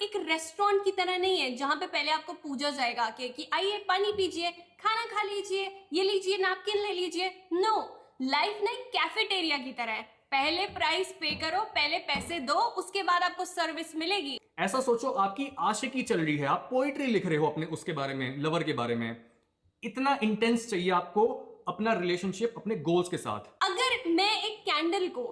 एक रेस्टोरेंट की तरह नहीं है जहां पे पहले आपको पूजा जाएगा कि आइए पानी पीजिए, खाना खा लीजिए, ये लीजिए, नैपकिन ले लीजिए। नो, लाइफ ना एक कैफेटेरिया की तरह है। पहले प्राइस पे करो, पहले पैसे दो, उसके बाद आपको सर्विस मिलेगी। ऐसा सोचो आपकी आशिकी चल रही है, आप पोइट्री लिख रहे हो अपने उसके बारे में, लवर के बारे में। इतना इंटेंस चाहिए आपको अपना रिलेशनशिप अपने गोल्स के साथ। अगर मैं एक कैंडल को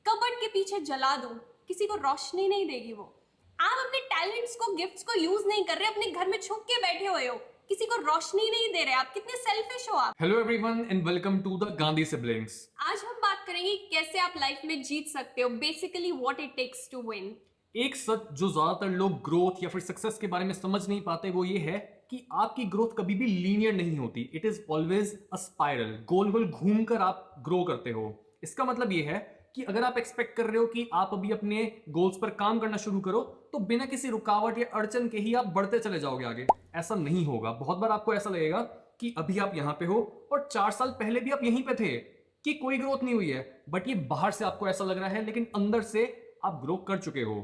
कबर्ड के पीछे जला दूं, किसी को रोशनी नहीं देगी वो। आप अपने टैलेंट्स को, गिफ्ट्स को यूज नहीं कर रहे, अपने घर में छुप के बैठे हुए हो, किसी को रोशनी नहीं दे रहे। आप कितने सेल्फिश हो आप। Hello everyone and welcome to the Gandhi siblings. आज हम बात करेंगे कैसे आप लाइफ में जीत सकते हो, basically what it takes to win. एक सच जो ज्यादातर लोग ग्रोथ या फिर सक्सेस के बारे में समझ नहीं पाते वो ये है कि आपकी ग्रोथ कभी भी लीनियर नहीं होती। It is always a spiral, गोल गोल घूमकर आप ग्रो करते हो। इसका मतलब ये है कि अगर आप एक्सपेक्ट कर रहे हो कि आप अभी अपने गोल्स पर काम करना शुरू करो तो बिना किसी रुकावट या अड़चन के ही आप बढ़ते चले जाओगे आगे। ऐसा नहीं होगा। बहुत बार आपको ऐसा लगेगा कि अभी आप यहां पे हो और 4 साल पहले भी आप यहीं पे थे, कि कोई ग्रोथ नहीं हुई है। बट ये बाहर से आपको ऐसा लग रहा है, लेकिन अंदर से आप ग्रो कर चुके हो।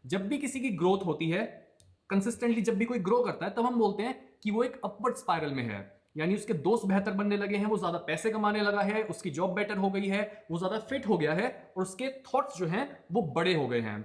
जब भी किसी की ग्रोथ होती है कंसिस्टेंटली, जब भी कोई ग्रो करता है, तब हम बोलते हैं कि वो एक अपवर्ड स्पाइरल में है। यानी उसके दोस्त बेहतर बनने लगे हैं, वो ज्यादा पैसे कमाने लगा है, उसकी जॉब बेटर हो गई है, वो ज्यादा फिट हो गया है और उसके थॉट्स जो हैं वो बड़े हो गए हैं।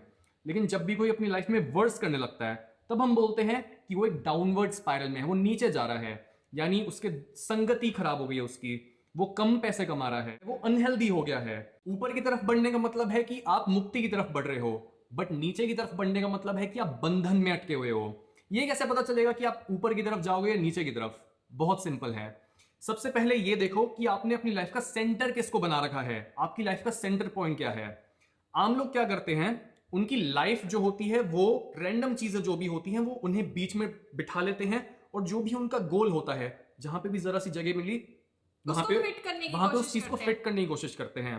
लेकिन जब भी कोई अपनी लाइफ में वर्स करने लगता है तब हम बोलते हैं कि वो एक डाउनवर्ड स्पाइरल में है, वो नीचे जा रहा है। यानी उसके संगति खराब हो गई है उसकी, वो कम पैसे कमा रहा है, वो अनहेल्दी हो गया है। ऊपर की तरफ बढ़ने का मतलब है कि आप मुक्ति की तरफ बढ़ रहे हो, बट नीचे की तरफ बढ़ने का मतलब है कि आप बंधन में अटके हुए हो। ये कैसे पता चलेगा कि आप ऊपर की तरफ जाओगे या नीचे की तरफ? बहुत सिंपल है। सबसे पहले ये देखो कि आपने अपनी लाइफ का सेंटर किसको बना रखा है। आपकी लाइफ का सेंटर पॉइंट क्या है? आम लोग क्या करते हैं, उनकी लाइफ जो होती है वो रैंडम चीजें जो भी होती हैं वो उन्हें बीच में बिठा लेते हैं और जो भी उनका गोल होता है, जहां पे भी जरा सी जगह मिली वहां पे उस चीज को फिट करने की कोशिश करते हैं।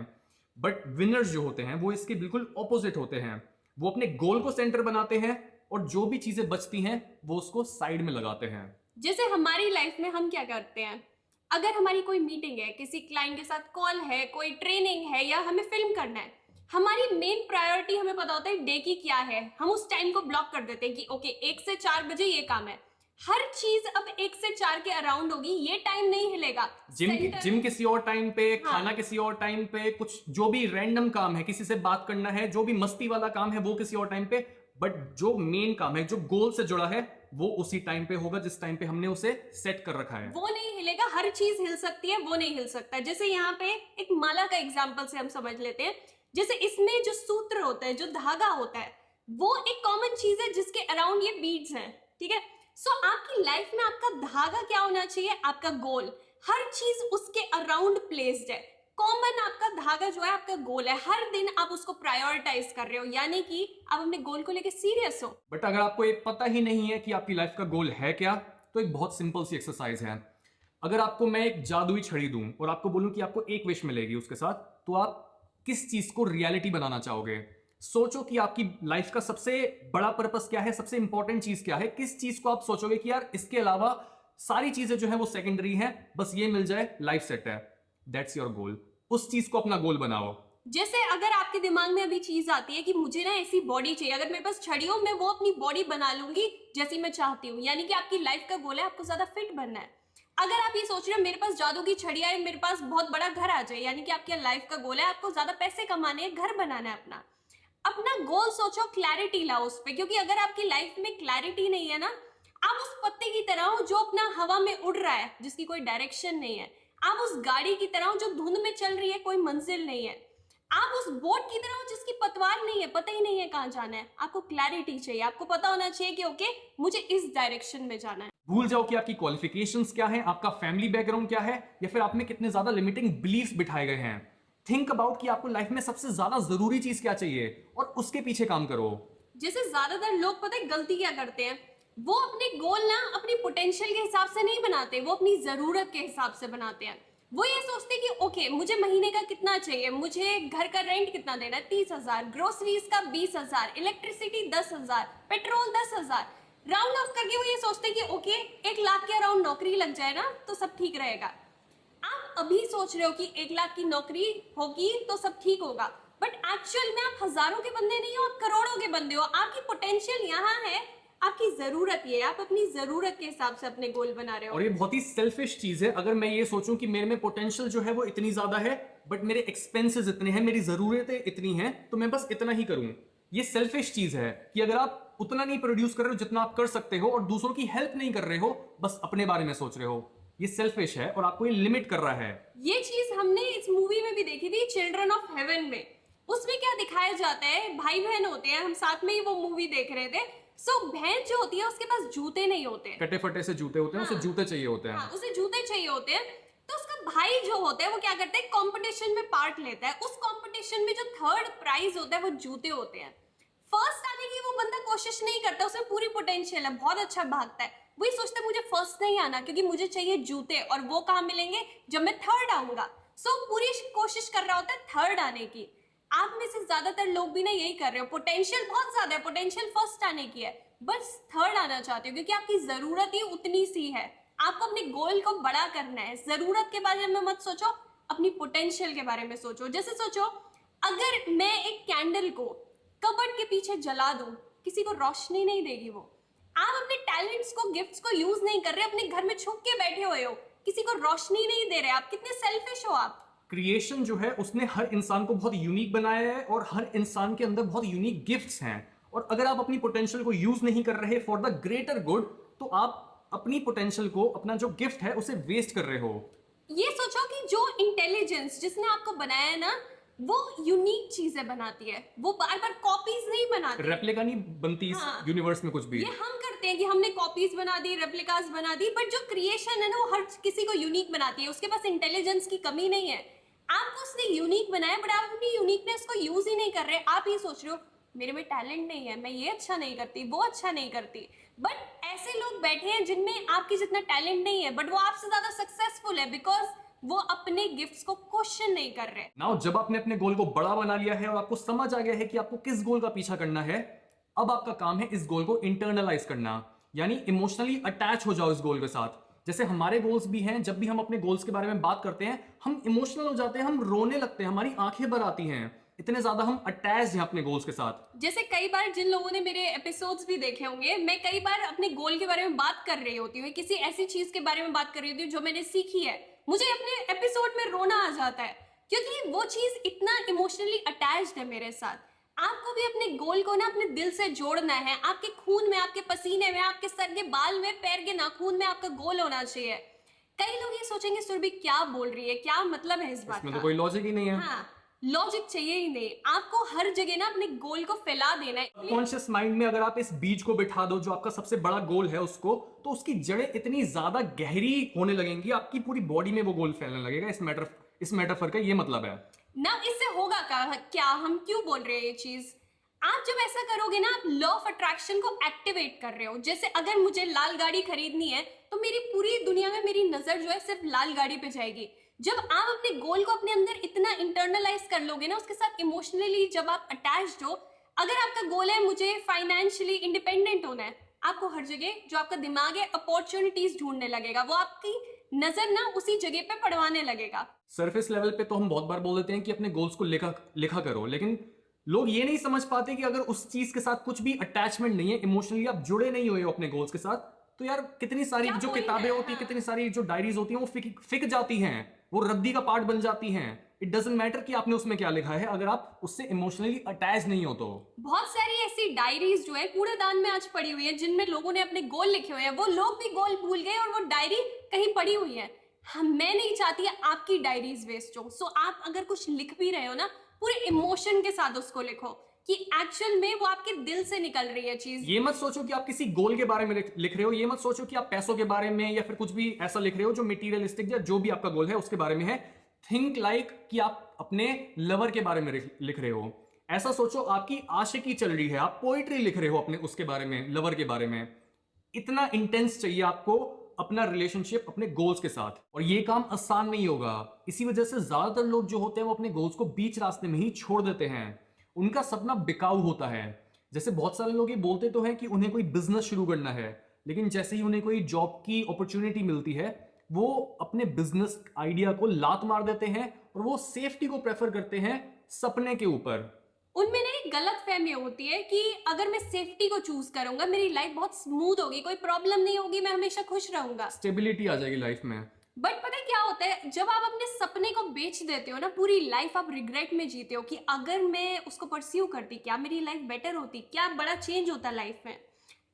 बट विनर्स जो होते हैं वो इसके बिल्कुल ऑपोजिट होते हैं। वो अपने गोल को सेंटर बनाते हैं और जो भी चीजें बचती हैं वो उसको साइड में लगाते हैं। जैसे हमारी लाइफ में हम क्या करते हैं, अगर हमारी कोई मीटिंग है, किसी क्लाइंट के साथ कॉल है, कोई ट्रेनिंग है या हमें फिल्म करना है, हमारी मेन प्रायोरिटी हमें पता होता है डे की क्या है। हम उस टाइम को ब्लॉक कर देते हैं कि ओके 1 से 4 बजे ये काम है। हर चीज अब 1 से 4 के अराउंड होगी, ये टाइम नहीं हिलेगा। जिम किसी और टाइम पे, हाँ। खाना किसी और टाइम पे, कुछ जो भी रैंडम काम है, किसी से बात करना है, जो भी मस्ती वाला काम है वो किसी और टाइम पे। बट जो मेन काम है, जो गोल से जुड़ा है, वो उसी टाइम पे होगा जिस टाइम पे हमने उसे सेट कर रखा है। वो नहीं हिलेगा। हर चीज हिल सकती है, वो नहीं हिल सकता। जैसे यहाँ पे एक माला का एग्जाम्पल से हम समझ लेते हैं। जैसे इसमें जो सूत्र होता है, जो धागा होता है, वो एक कॉमन चीज है जिसके अराउंड ये बीड्स हैं, ठीक है। सो आपकी लाइफ में आपका धागा क्या होना चाहिए? आपका गोल। हर चीज उसके अराउंड प्लेस्ड है। कॉमन आपका धागा जो है आपका गोल है। हर दिन आप उसको प्रायोरिटाइज कर रहे हो, यानी कि आप अपने गोल को लेकर सीरियस हो। बट अगर आपको ये पता ही नहीं है कि आपकी लाइफ का गोल है क्या, तो एक बहुत सिंपल सी एक्सरसाइज है। अगर आपको मैं एक जादुई छड़ी दूं और आपको बोलूं कि आपको एक विश मिलेगी उसके साथ, तो आप किस चीज को रियलिटी बनाना चाहोगे? सोचो कि आपकी लाइफ का सबसे बड़ा पर्पस क्या है, सबसे इंपॉर्टेंट चीज क्या है। किस चीज को आप सोचोगे कि यार इसके अलावा सारी चीजें जो है वो सेकेंडरी हैं, बस ये मिल जाए लाइफ सेट है। That's your goal. उस चीज को अपना गोल बनाओ। जैसे अगर आपके दिमाग में अभी चीज आती है कि मुझे ना ऐसी बॉडी चाहिए, अगर मेरे पास छड़ी हो मैं वो अपनी बॉडी बना लूंगी जैसी मैं चाहती हूँ, यानी कि आपकी लाइफ का गोल है आपको ज्यादा फिट बनना है। अगर आप ये सोच रहे हो मेरे पास जादू की छड़ी है, मेरे पास बहुत बड़ा घर आ जाए, यानी कि आपकी लाइफ का गोल है आपको ज्यादा पैसे कमाने हैं, घर बनाना है अपना। अपना गोल सोचो, क्लैरिटी लाओ उस पर, क्योंकि अगर आपकी लाइफ में क्लैरिटी नहीं है ना, आप उस पत्ते की तरह हो जो अपना हवा में उड़ रहा है, जिसकी कोई डायरेक्शन नहीं है। आप उस गाड़ी की तरह हो जो धुंध में चल रही है, कोई मंजिल नहीं है। आप उस बोट की तरह हो जिसकी पतवार नहीं है, पता ही नहीं है कहां जाना है। आपको क्लैरिटी चाहिए, आपको पता होना चाहिए कि ओके मुझे इस डायरेक्शन में जाना है। भूल जाओ कि आपकी क्वालिफिकेशंस क्या है, आपका फैमिली बैकग्राउंड क्या है, या फिर आप में कितने ज्यादा लिमिटिंग बिलीफ्स बिठाए गए हैं। थिंक अबाउट कि आपको लाइफ में सबसे ज्यादा जरूरी चीज क्या चाहिए और उसके पीछे काम करो। जैसे ज्यादातर लोग पता है गलती क्या करते हैं, वो अपने गोल ना अपनी पोटेंशियल के हिसाब से नहीं बनाते, वो अपनी जरूरत के हिसाब से बनाते हैं। वो ये सोचते हैं कि ओके मुझे महीने का कितना चाहिए, मुझे घर का रेंट कितना देना है, 30,000, ग्रोसरीज का 20,000, इलेक्ट्रिसिटी 10,000, पेट्रोल 10,000। राउंड ऑफ करके वो ये सोचते हैं कि ओके 1 लाख के अराउंड नौकरी लग जाए ना तो सब ठीक रहेगा। आप अभी सोच रहे हो कि 1 लाख की नौकरी होगी तो सब ठीक होगा, बट एक्चुअल में आप हजारों के बंदे नहीं हो, आप करोड़ों के बंदे हो। आपकी पोटेंशियल यहाँ है, आपकी जरूरत ये है, आप अपनी जरूरत के हिसाब से अपने गोल बना रहे हो। और ये बहुत ही सेल्फिश चीज है। अगर मैं ये सोचूं कि मेरे में पोटेंशियल जो है वो इतनी ज्यादा है, बट मेरे एक्सपेंसेस इतने हैं, मेरी जरूरतें इतनी हैं, तो मैं बस इतना ही करूं। ये सेल्फिश चीज है कि अगर आप उतना नहीं प्रोड्यूस कर रहे हो जितना आप कर सकते हो और दूसरों की हेल्प नहीं कर रहे हो, बस अपने बारे में सोच रहे हो, ये सेल्फिश है और आपको ये लिमिट कर रहा है। ये चीज हमने इस मूवी में भी देखी थी, चिल्ड्रन ऑफ हेवन में। उसमें क्या दिखाया जाता है, भाई बहन होते हैं, हम साथ में ही वो मूवी देख रहे थे। सो बहन जो होती है उसके पास जूते नहीं होते, कटे फटे से जूते होते हैं, उसे जूते चाहिए होते हैं। हाँ, उसे जूते चाहिए होते हैं। तो उसका भाई जो होता है वो क्या करता है, कंपटीशन में पार्ट लेता है। उस कंपटीशन में जो थर्ड प्राइज होता है वो जूते होते हैं। फर्स्ट आने की वो बंदा कोशिश नहीं करता, उसमें पूरी पोटेंशियल है, बहुत अच्छा भागता है। वही सोचता है मुझे फर्स्ट नहीं आना क्योंकि मुझे चाहिए जूते, और वो कहाँ मिलेंगे जब मैं थर्ड आऊंगा। सो पूरी कोशिश कर रहा होता है थर्ड आने की। आप में से ज्यादातर लोग भी ना यही कर रहे हो, पोटेंशियल बहुत ज्यादा है, पोटेंशियल फर्स्ट आने की है, बस थर्ड आना चाहते हो क्योंकि आपकी जरूरत ही उतनी सी है। आपको अपने गोल को बड़ा करना है। जरूरत के बारे में मत सोचो, अपनी पोटेंशियल के बारे में सोचो। जैसे सोचो, अगर मैं एक कैंडल को कबर्ड के पीछे जला दूं, किसी को रोशनी नहीं देगी वो। आप अपने टैलेंट्स को, गिफ्ट्स को यूज नहीं कर रहे, अपने घर में छुप के बैठे हुए हो, किसी को रोशनी नहीं दे रहे। आप कितने सेल्फिश हो। आप क्रिएशन जो है उसने हर इंसान को बहुत यूनिक बनाया है और हर इंसान के अंदर बहुत यूनिक गिफ्ट्स हैं। और अगर आप अपनी पोटेंशियल को यूज नहीं कर रहे फॉर द ग्रेटर गुड, तो आप अपनी पोटेंशियल को, अपना जो गिफ्ट है, उसे वेस्ट कर रहे हो। ये सोचो कि जो इंटेलिजेंस जिसने आपको बनाया है ना, वो यूनिक चीजें बनाती है, वो बार बार कॉपीज नहीं बनाती। रेप्लिका नहीं बनती इस हाँ। यूनिवर्स में कुछ भी। ये हम करते हैं कि हमने कॉपीज बना दी, रेप्लिकास बना दी, बट जो क्रिएशन है ना वो हर किसी को यूनिक बनाती है। उसके पास इंटेलिजेंस की कमी नहीं है। आपको उसने यूनिक बनाया, बट आप अपनी यूनिकनेस को यूज ही नहीं कर रहे। आप ये सोच रहे हो मेरे में टैलेंट नहीं है, मैं ये अच्छा नहीं करती, वो अच्छा नहीं करती। बट ऐसे लोग बैठे हैं जिनमें आपकी जितना टैलेंट नहीं है, बट वो आपसे ज्यादा सक्सेसफुल है बिकॉज वो अपने गिफ्ट्स को क्वेश्चन नहीं कर रहे। नाउ जब आपने अपने गोल को बड़ा बना लिया है और आपको समझ आ गया है कि आपको किस गोल का पीछा करना है, अब आपका काम है इस गोल को इंटरनलाइज करना, यानी इमोशनली अटैच हो जाओ इस गोल के साथ। जैसे हमारे गोल्स भी हैं, जब भी हम अपने गोल्स के बारे में बात करते हैं हम इमोशनल हो जाते हैं, हम रोने लगते हैं, हमारी आंखें भर आती हैं, इतने ज्यादा हम अटैच हैं अपने गोल्स के साथ। जैसे कई बार जिन लोगों ने मेरे एपिसोड्स भी देखे होंगे, मैं कई बार अपने गोल के बारे में बात कर रही होती हूँ, किसी ऐसी चीज के बारे में बात कर रही होती हूँ जो मैंने सीखी है, मुझे अपने एपिसोड में रोना आ जाता है क्योंकि वो चीज इतना इमोशनली अटैच्ड है मेरे साथ। आपको भी अपने गोल को ना अपने दिल से जोड़ना है। आपके खून में, आपके पसीने में, आपके सर के बाल में, पैर के नाखून में आपका गोल होना चाहिए। कई लोग ये सोचेंगे सुरभि क्या बोल रही है, क्या मतलब है इस बात इसमें का। तो कोई लॉजिक ही नहीं है। हाँ, लॉजिक चाहिए ही नहीं। आपको हर जगह ना अपने गोल को फैला देना है। कॉन्शियस माइंड में अगर आप इस बीज को बिठा दो जो आपका सबसे बड़ा गोल है उसको, तो उसकी जड़ें इतनी ज्यादा गहरी होने लगेंगी, आपकी पूरी बॉडी में वो गोल फैलने लगेगा। इस मेटाफर का ये मतलब है ना। इससे होगा क्या, हम क्यों बोल रहे हैं ये चीज? आप जब ऐसा करोगे ना, आप लॉ ऑफ अट्रैक्शन को एक्टिवेट कर रहे हो। जैसे अगर मुझे लाल गाड़ी खरीदनी है तो मेरी पूरी दुनिया में मेरी नजर जो है सिर्फ लाल गाड़ी पे जाएगी। जब आप अपने गोल को अपने अंदर इतना इंटरनलाइज कर लोगे ना, उसके साथ इमोशनली जब आप अटैच्ड हो, अगर आपका गोल है मुझे फाइनेंशियली इंडिपेंडेंट होना है, आपको हर जगह जो आपका दिमाग है अपॉर्चुनिटीज ढूंढने लगेगा, वो आपकी नजर ना उसी जगह पे पड़वाने लगेगा। सरफेस लेवल पे तो हम बहुत बार बोल देते हैं कि अपने गोल्स को लिखा करो, लेकिन लोग ये नहीं समझ पाते कि अगर उस चीज के साथ कुछ भी अटैचमेंट नहीं है, इमोशनली आप जुड़े नहीं हुए हो अपने गोल्स के साथ, तो यार कितनी सारी जो किताबें होती है, कितनी सारी जो डायरीज होती हैं वो फिक जाती हैं, वो रद्दी का पार्ट बन जाती हैं। इट डजंट मैटर कि आपने उसमें क्या लिखा है, अगर आप उससे इमोशनली अटैच नहीं हो तो। बहुत सारी ऐसी डायरीज जो है कूड़ेदान में आज पड़ी हुई है, जिनमें लोगों ने अपने गोल लिखे हुए हैं। वो लोग भी गोल भूल गए और वो डायरी कहीं पड़ी हुई है। मैं नहीं चाहती आपकी डायरीज वेस्ट हो। सो आप अगर कुछ लिख भी रहे हो ना, पूरे इमोशन के साथ उसको लिखो कि एक्चुअल में वो आपके दिल से निकल रही है चीज। ये मत सोचो कि आप किसी गोल के बारे में लिख रहे हो, ये मत सोचो कि आप पैसों के बारे में या फिर कुछ भी ऐसा लिख रहे हो जो मटेरियलिस्टिक या जो भी आपका गोल है उसके बारे में है। थिंक लाइक कि आप अपने लवर के बारे में लिख रहे हो। ऐसा सोचो आपकी आशिकी चल रही है, आप पोइट्री लिख रहे हो अपने उसके बारे में, लवर के बारे में। इतना इंटेंस चाहिए आपको अपना रिलेशनशिप अपने गोल्स के साथ, और ये काम आसान नहीं होगा। इसी वजह से ज्यादातर लोग जो होते हैं वो अपने गोल्स को बीच रास्ते में ही छोड़ देते हैं। उनका सपना बिकाऊ होता है। जैसे बहुत सारे लोग ये बोलते तो हैं कि उन्हें कोई बिजनेस शुरू करना है, लेकिन जैसे ही उन्हें कोई जॉब की अपॉर्चुनिटी मिलती है वो अपने बिजनेस आइडिया को लात मार देते हैं और वो सेफ्टी को प्रेफर करते हैं सपने के ऊपर। उनमें ना एक गलत फहमी होती है कि अगर मैं सेफ्टी को चूज करूंगा मेरी लाइफ बहुत स्मूथ होगी, कोई प्रॉब्लम नहीं होगी, मैं हमेशा खुश रहूंगा। स्टेबिलिटी आ जाएगी लाइफ में। बट पता है क्या होता है, जब आप अपने सपने को बेच देते हो ना, पूरी लाइफ आप रिग्रेट में जीते हो कि अगर मैं उसको परस्यू करती क्या मेरी लाइफ बेटर होती, क्या बड़ा चेंज होता लाइफ में।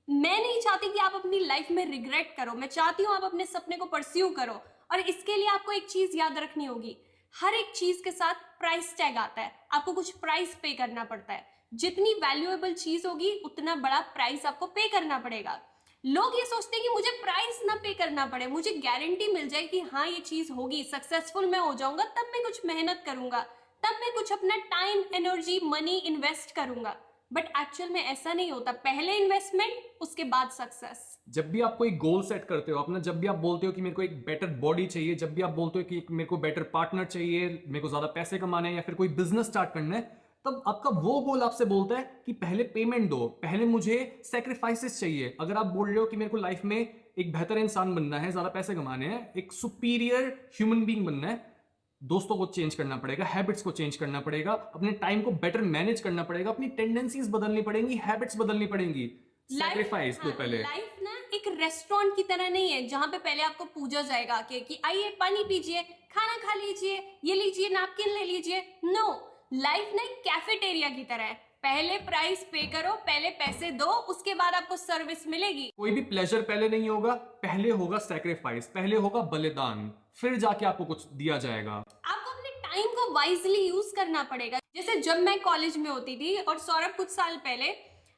मैं नहीं चाहती कि आप अपनी लाइफ में रिग्रेट करो, मैं चाहती हूँ आप अपने सपने को परस्यू करो। और इसके लिए आपको एक चीज याद रखनी होगी, हर एक चीज के साथ प्राइस टैग आता है, आपको कुछ प्राइस पे करना पड़ता है। जितनी वैल्यूएबल चीज होगी उतना बड़ा प्राइस आपको पे करना पड़ेगा। लोग ये सोचते हैं कि मुझे प्राइस ना पे करना पड़े, मुझे गारंटी मिल जाए कि हाँ ये चीज होगी, सक्सेसफुल मैं हो जाऊंगा, तब मैं कुछ मेहनत करूंगा, तब मैं कुछ अपना टाइम, एनर्जी, मनी इन्वेस्ट करूंगा। बट एक्चुअल में ऐसा नहीं होता, पहले इन्वेस्टमेंट उसके बाद सक्सेस। जब भी आप कोई गोल सेट करते हो अपना, जब भी आप बोलते हो कि मेरे को एक बेटर बॉडी चाहिए, जब भी आप बोलते हो कि मेरे को बेटर पार्टनर चाहिए, मेरे को ज्यादा पैसे कमाने हैं या फिर कोई बिजनेस स्टार्ट करना है, तब आपका वो गोल आपसे बोलता है कि पहले पेमेंट दो, पहले मुझे सेक्रीफाइसेस चाहिए। अगर आप बोल रहे हो कि मेरे को लाइफ में एक बेहतर इंसान बनना है, ज्यादा पैसे कमाने हैं, एक सुपीरियर ह्यूमन बीइंग बनना है, दोस्तों को चेंज करना पड़ेगा, हैबिट्स को चेंज करना पड़ेगा, अपने टाइम को बेटर मैनेज करना पड़ेगा, अपनी टेंडेंसीज बदलनी पड़ेंगी, हैबिट्स बदलनी पड़ेंगी। सैक्रिफाइस दो पहले। लाइफ ना एक रेस्टोरेंट की तरह नहीं है जहां पे पहले आपको पूजा जाएगा कि आइए पानी पीजिए, खाना खा लीजिए, ये लीजिए, नैपकिन ले लीजिए। नो, लाइफ ना एक कैफेटेरिया की तरह है, पहले प्राइस पे करो, पहले पैसे दो, उसके बाद आपको सर्विस मिलेगी। कोई भी प्लेजर पहले नहीं होगा, पहले होगा सैक्रिफाइस, पहले होगा बलिदान, फिर जाके आपको कुछ दिया जाएगा। आपको अपने टाइम को वाइजली यूज करना पड़ेगा। जैसे जब मैं कॉलेज में होती थी और सौरभ कुछ साल पहले,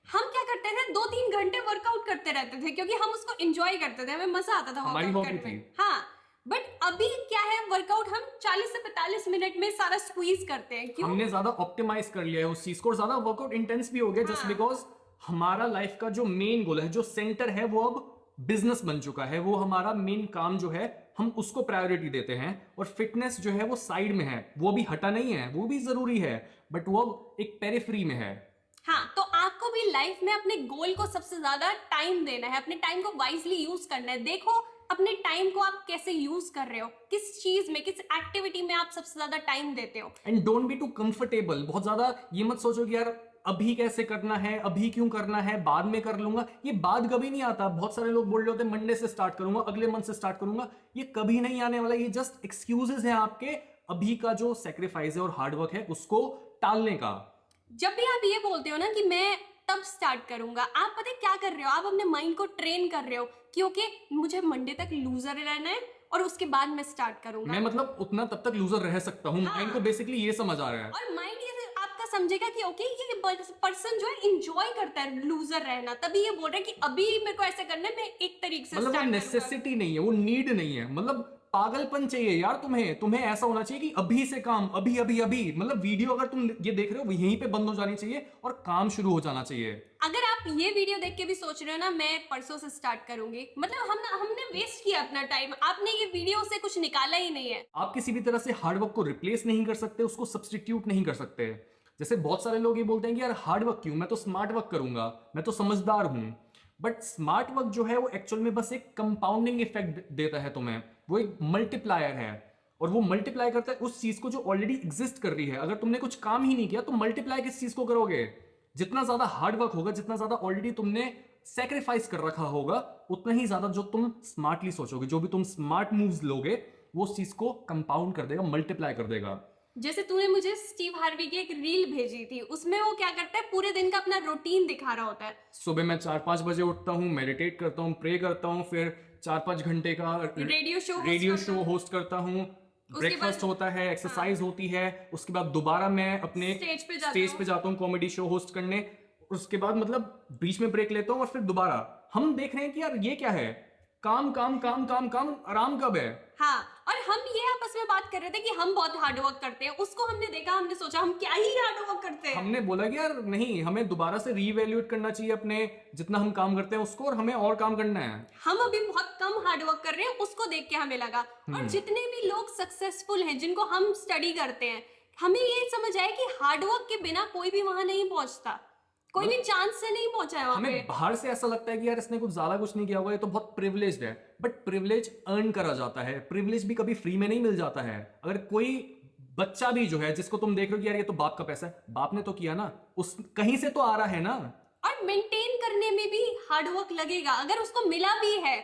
हम क्या करते थे, 2-3 घंटे वर्कआउट करते रहते थे क्योंकि हम उसको एंजॉय करते थे, हमें मजा आता था हमारी वर्कआउट हॉबी करने में। थी। हाँ, बट अभी क्या है, वर्कआउट हम 40 से 45 मिनट में सारा स्क्वीज करते हैं। क्यों? हमने ज्यादा ऑप्टिमाइज कर लिया है उस चीज को, और ज्यादा वर्कआउट इंटेंस भी हो गया, जस्ट बिकॉज हमारा लाइफ का जो मेन गोल है, जो सेंटर है, वो अब बिजनेस बन चुका है। वो हमारा मेन काम जो है, हम उसको प्रायोरिटी देते हैं, और फिटनेस जो है वो साइड में है, वो भी हटा नहीं है, वो भी जरूरी है, बट वो अब एक पेरिफेरी में है। हाँ, तो आपको भी लाइफ में अपने गोल को सबसे ज्यादा टाइम देना है, अपने टाइम को वाइजली यूज करना है। देखो अपने टाइम को आप कैसे यूज कर रहे हो, किस चीज में, किस एक्टिविटी में आप सबसे ज्यादा टाइम देते हो। And don't be too comfortable. बहुत ज्यादा ये मत सोचो कि यार अभी कैसे करना है, अभी क्यों करना है, बाद में कर लूंगा। ये बाद कभी नहीं आता। बहुत सारे लोग बोल रहे होते हैं मंडे से स्टार्ट करूंगा, अगले मंथ से स्टार्ट करूंगा, ये कभी नहीं आने वाला। ये जस्ट एक्सक्यूजेस हैं आपके अभी का जो सेक्रीफाइस है और हार्डवर्क है उसको टालने का। जब भी आप ये बोलते हो ना कि मैं तब स्टार्ट करूंगा, आप पता है क्या कर रहे हो, आप अपने माइंड को ट्रेन कर रहे हो क्योंकि मुझे मंडे तक लूजर रहना है और उसके बाद मैं स्टार्ट करूंगा। मैं मतलब उतना तब तक लूजर रह सकता हूँ। माइंड को बेसिकली ये समझ आ रहा है, और माइंड ये आपका समझेगा कि ओके ये पर्सन जो है इंजॉय करता है लूजर रहना, तभी ये बोल रहा है कि अभी मेरे को ऐसे करना है, मैं एक तरीके से मतलब वो स्टार्ट करूंगा। नेसेसिटी नहीं है, वो नीड नहीं है। मतलब पागलपन चाहिए यार तुम्हें ऐसा होना चाहिए कि अभी से काम, अभी अभी अभी। मतलब वीडियो अगर तुम ये देख रहे हो, वो यहीं पे बंद हो जानी चाहिए और काम शुरू हो जाना चाहिए। अगर आप ये वीडियो देख के भी सोच रहे हो ना मैं परसों से स्टार्ट करूंगी, मतलब हमने वेस्ट किया अपना टाइम, आपने ये वीडियो से कुछ निकाला ही नहीं है। आप किसी भी तरह से हार्डवर्क को रिप्लेस नहीं कर सकते, उसको सब्सटीट्यूट नहीं कर सकते। जैसे बहुत सारे लोग ये बोलते हैं कि यार हार्डवर्क क्यों, मैं तो स्मार्ट वर्क करूंगा, मैं तो समझदार हूं। बट स्मार्ट वर्क जो है वो एक्चुअल में बस एक कंपाउंडिंग इफेक्ट देता है तुम्हें, वो एक मल्टीप्लायर है, और वो मल्टीप्लाई करता है उस चीज को जो ऑलरेडी एग्जिस्ट कर रही है। अगर तुमने कुछ काम ही नहीं किया तो मल्टीप्लाई किस चीज को करोगे? जितना ज्यादा हार्डवर्क होगा, जितना ज्यादा ऑलरेडी तुमने सेक्रीफाइस कर रखा होगा, उतना ही ज्यादा जो तुम स्मार्टली सोचोगे, जो भी तुम स्मार्ट मूव्स लोगे, वो उस चीज को कंपाउंड कर देगा, मल्टीप्लाई कर देगा। जैसे तूने मुझे स्टीव हार्वी की एक रील भेजी थी, उसमें वो क्या करता है, पूरे दिन का अपना रूटीन दिखा रहा होता है। सुबह मैं 4-5 बजे उठता हूँ, मेडिटेट करता हूँ, प्रे करता हूँ, फिर 4-5 घंटे का रेडियो शो होस्ट करता हूँ, ब्रेकफास्ट होता है, एक्सरसाइज होती है, उसके बाद दोबारा मैं अपने स्टेज पे जाता हूँ कॉमेडी शो होस्ट करने, उसके बाद मतलब बीच में ब्रेक लेता हूँ और फिर दोबारा। हम देख रहे हैं कि यार ये क्या है, काम काम काम काम काम, आराम कब है? हाँ, और हम ये आपस में बात कर रहे थे कि हम बहुत हार्डवर्क करते हैं, उसको हमने देखा, हमने सोचा हम क्या ही हार्डवर्क करते हैं। हमने बोला कि यार नहीं, हमें दोबारा से रीवैल्यूएट करना चाहिए अपने जितना हम काम करते हैं उसको, और हमें और काम करना है। हम अभी बहुत कम हार्डवर्क कर रहे हैं, उसको देख के हमें लगा। और जितने भी लोग सक्सेसफुल हैं, जिनको हम स्टडी करते हैं, हमें ये समझ आया कि हार्डवर्क के बिना कोई भी वहां नहीं पहुंचता, कोई भी चांस से नहीं पहुंचा है वहां पे। हमें बाहर से ऐसा लगता है कि यार इसने कुछ ज्यादा कुछ नहीं किया होगा, ये तो बहुत प्रिविलेज्ड है। बट प्रिविलेज अर्न करा जाता है, प्रिविलेज भी कभी फ्री में नहीं मिल जाता है। अगर कोई बच्चा भी जो है जिसको तुम देख रहे हो कि यार ये तो बाप का पैसा है, बाप ने तो किया ना, उस कहीं से तो आ रहा है ना। और मेंटेन करने में भी हार्ड वर्क लगेगा। अगर उसको मिला भी है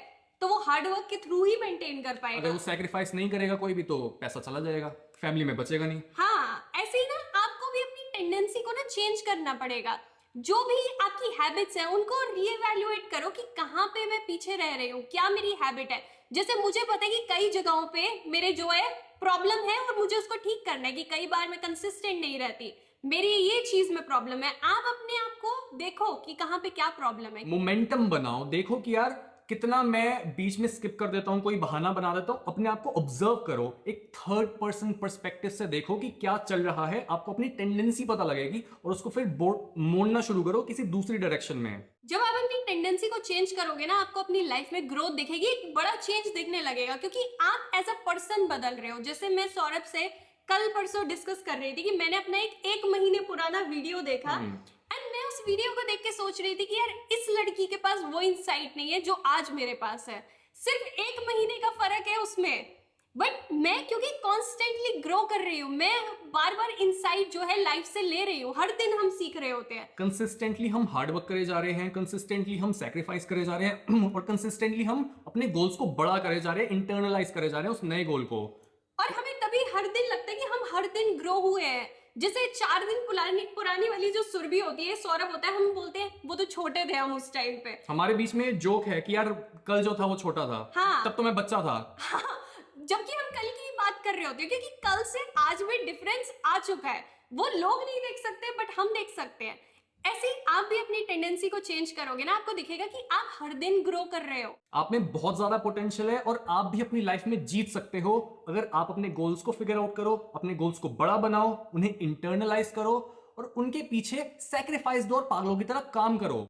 तो वो हार्ड वर्क के थ्रू ही मेंटेन कर अगर पाएगा। वो सेक्रीफाइस नहीं करेगा कोई भी तो पैसा चला जाएगा, फैमिली में बचेगा नहीं। हाँ, ऐसे ही ना आपको भी अपनी टेंडेंसी को ना चेंज करना पड़ेगा। जो भी आपकी हैबिट्स हैं उनको रीएवैल्यूएट करो कि कहाँ पे मैं पीछे रह रही हूँ, क्या मेरी हैबिट है। जैसे मुझे पता है कि कई जगहों पे मेरे जो है प्रॉब्लम है और मुझे उसको ठीक करना है कि कई बार मैं कंसिस्टेंट नहीं रहती, मेरी ये चीज में प्रॉब्लम है। आप अपने आप को देखो कि कहाँ पे क्या प्रॉब्लम है। मोमेंटम बनाओ, देखो कि यार कितना मैं बीच में स्किप कर देता हूं, कोई बहाना बना देता हूं। अपने आप को ऑब्जर्व करो, एक थर्ड पर्सन पर्सपेक्टिव से देखो कि क्या चल रहा है, आपको अपनी टेंडेंसी पता लगेगी और उसको फिर मोड़ना शुरू करो किसी दूसरी डायरेक्शन में। जब आप अपनी टेंडेंसी को चेंज करोगे ना, आपको अपनी लाइफ में ग्रोथ दिखेगी, एक बड़ा चेंज दिखने लगेगा, क्योंकि आप एज अ पर्सन बदल रहे हो। जैसे मैं सौरभ से कल परसों डिस्कस कर रही थी कि मैंने अपना एक महीने पुराना वीडियो देखा एंड मैं उस वीडियो को देख के सोच रही थी कि यार इस लड़की के पास वो इंसाइट नहीं है जो आज मेरे पास है। सिर्फ एक महीने का फर्क है उसमें, बट मैं क्योंकि कॉन्स्टेंटली ग्रो कर रही हूँ, मैं बार बार इंसाइट जो है लाइफ से ले रही हूँ। हर दिन हम सीख रहे होते हैं। कंसिस्टेंटली हम हार्ड वर्क करे जा रहे हैं, कंसिस्टेंटली हम सैक्रिफाइस करे जा रहे हैं और कंसिस्टेंटली हम अपने गोल्स को बड़ा करे जा रहे हैं, इंटरनलाइज करे जा रहे हैं उस नए गोल को। और हमें तभी हर दिन लगता है कि हम हर दिन ग्रो हुए हैं। जैसे 4 दिन पुरानी वाली जो सुरभि होती है, सौरभ होता है, हम बोलते हैं वो तो छोटे थे हम उस टाइम पे। हमारे बीच में जोक है कि यार कल जो था वो छोटा था, हाँ। तब तो मैं बच्चा था। हाँ, जबकि हम कल की बात कर रहे होते हैं, क्योंकि कल से आज में डिफरेंस आ चुका है। वो लोग नहीं देख सकते बट हम देख सकते हैं। ऐसे ही आप भी अपनी टेंडेंसी को चेंज करोगे ना, आपको दिखेगा कि आप हर दिन ग्रो कर रहे हो। आप में बहुत ज्यादा पोटेंशियल है और आप भी अपनी लाइफ में जीत सकते हो अगर आप अपने गोल्स को फिगर आउट करो, अपने गोल्स को बड़ा बनाओ, उन्हें इंटरनलाइज करो और उनके पीछे सैक्रिफाइस दो और पागलों की तरह काम करो।